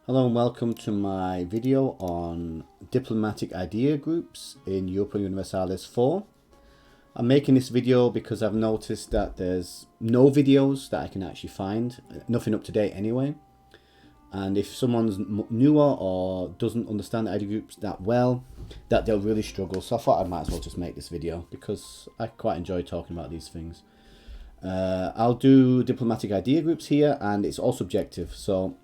Hello and welcome to my video on diplomatic idea groups in Europa Universalis 4. I'm making this video because I've noticed that there's no videos that I can actually find, nothing up to date anyway. And if someone's newer or doesn't understand idea groups that well, that they'll really struggle. So I thought I might as well just make this video because I quite enjoy talking about these things. I'll do diplomatic idea groups here, and it's all subjective. So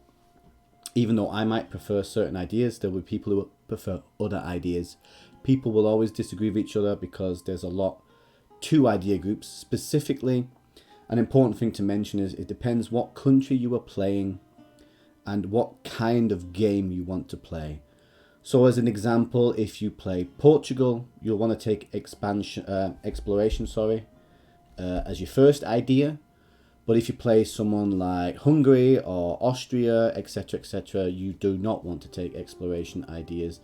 even though I might prefer certain ideas, there will be people who prefer other ideas. People will always disagree with each other because there's a lot to idea groups. Specifically, an important thing to mention is it depends what country you are playing and what kind of game you want to play. So as an example, if you play Portugal, you'll want to take exploration as your first idea. But if you play someone like Hungary or Austria, etc., you do not want to take exploration ideas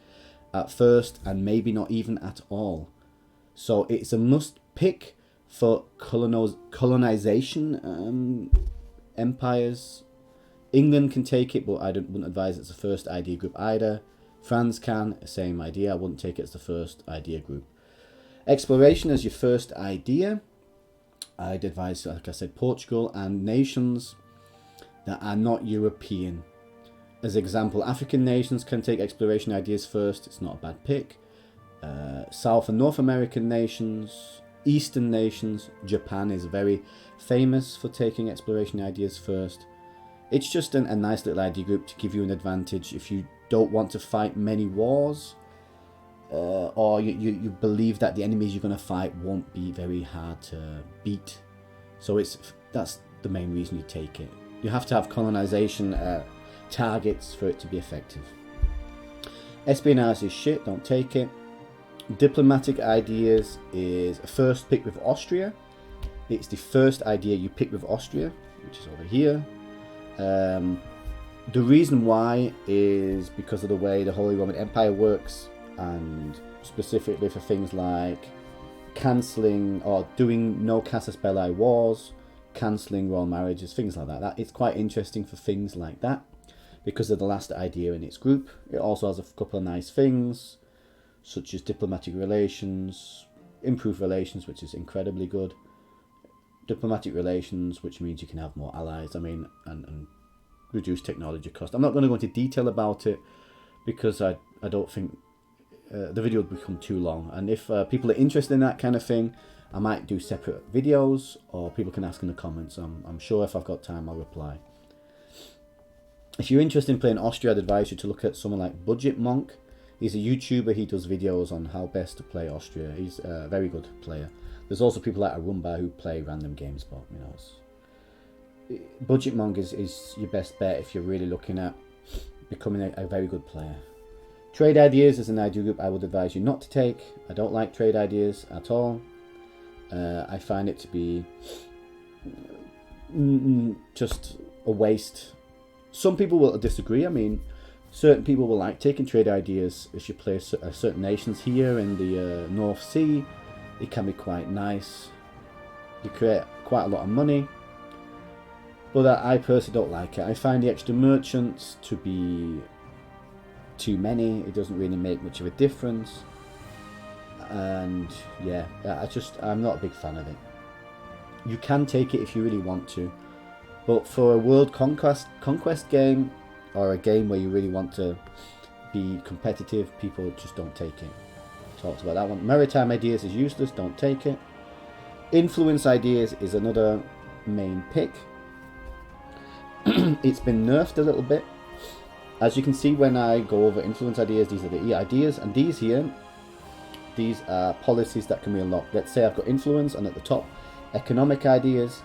at first, and maybe not even at all. So it's a must pick for colonization empires. England can take it, but I wouldn't advise it's the first idea group either. France can, same idea. I wouldn't take it as the first idea group. Exploration as your first idea, I'd advise, like I said, Portugal and nations that are not European. As example, African nations can take exploration ideas first. It's not a bad pick. South and North American nations, Eastern nations, Japan is very famous for taking exploration ideas first. It's just a nice little idea group to give you an advantage if you don't want to fight many wars. Or you believe that the enemies you're going to fight won't be very hard to beat. So that's the main reason you take it. You have to have colonization targets for it to be effective. Espionage is shit, don't take it. Diplomatic ideas is a first pick with Austria. It's the first idea you pick with Austria, which is over here. The reason why is because of the way the Holy Roman Empire works, and specifically for things like cancelling or doing no casus belli wars, cancelling royal marriages, things like that. It's quite interesting for things like that because of the last idea in its group. It also has a couple of nice things such as diplomatic relations, improved relations, which is incredibly good. Diplomatic relations, which means you can have more allies, and reduce technology cost. I'm not going to go into detail about it because I don't think the video would become too long, and if people are interested in that kind of thing, I might do separate videos, or people can ask in the comments. I'm sure if I've got time I'll reply. If you're interested in playing Austria, I'd advise you to look at someone like Budget Monk. He's a YouTuber. He does videos on how best to play Austria. He's a very good player. There's also people like Arumba who play random games, but Budget Monk is your best bet if you're really looking at becoming a very good player. Trade ideas is an idea group I would advise you not to take. I don't like trade ideas at all. I find it to be just a waste. Some people will disagree. Certain people will like taking trade ideas if you play certain nations here in the North Sea. It can be quite nice. You create quite a lot of money. But I personally don't like it. I find the extra merchants to be too many. It doesn't really make much of a difference, and yeah, I'm not a big fan of it. You can take it if you really want to, but for a world conquest game, or a game where you really want to be competitive, people just don't take it. Talked about that one. Maritime ideas is useless, don't take it. Influence ideas is another main pick. It's been nerfed a little bit. As you can see when I go over influence ideas, these are the ideas, and these are policies that can be unlocked. Let's say I've got influence, and at the top, economic ideas.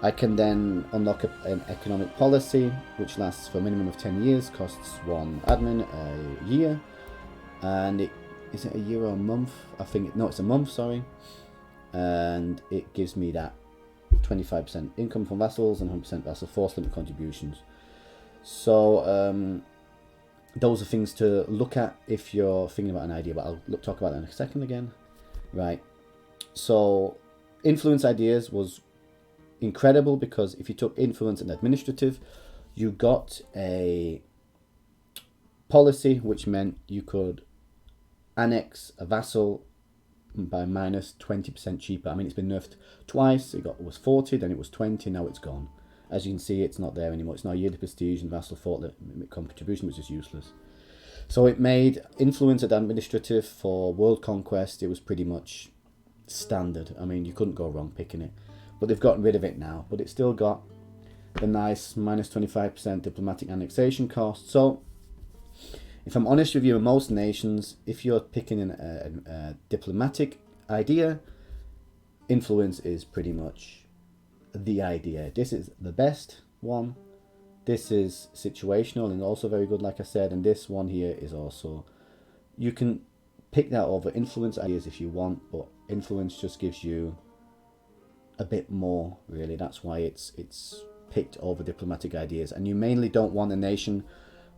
I can then unlock an economic policy, which lasts for a minimum of 10 years, costs 1 admin a year, and is it a year or a month? It's a month, sorry. And it gives me that 25% income from vassals and 100% vassal force limit contributions. So those are things to look at if you're thinking about an idea, but I'll talk about that in a second again. Right, so influence ideas was incredible because if you took influence and administrative, you got a policy, which meant you could annex a vassal by minus 20% cheaper. I mean, it's been nerfed twice. It was 40, then it was 20, now it's gone. As you can see, it's not there anymore. It's now yearly prestige and vassal fort contribution, which is useless. So it made influence and administrative for world conquest. It was pretty much standard. I mean, you couldn't go wrong picking it. But they've gotten rid of it now. But it's still got the nice minus 25% diplomatic annexation cost. So if I'm honest with you, in most nations, if you're picking a diplomatic idea, influence is pretty much the idea. This is the best one. This is situational and also very good, like I said. And this one here is also, you can pick that over influence ideas if you want, but influence just gives you a bit more, really. That's why it's picked over diplomatic ideas. And you mainly don't want a nation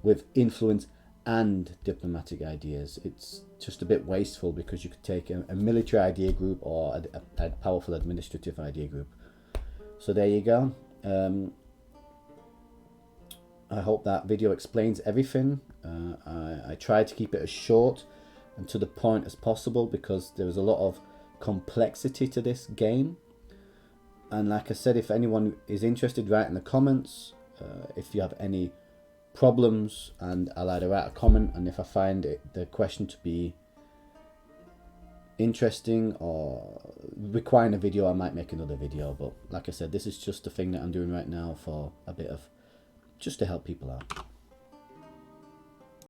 with influence and diplomatic ideas. It's just a bit wasteful, because you could take a military idea group or a powerful administrative idea group. So there you go. I hope that video explains everything. I tried to keep it as short and to the point as possible, because there is a lot of complexity to this game. And like I said, if anyone is interested, write in the comments. If you have any problems, and I'll either write a comment, and if I find the question to be interesting or requiring a video, I might make another video. But like I said, this is just the thing that I'm doing right now for a bit of, just to help people out.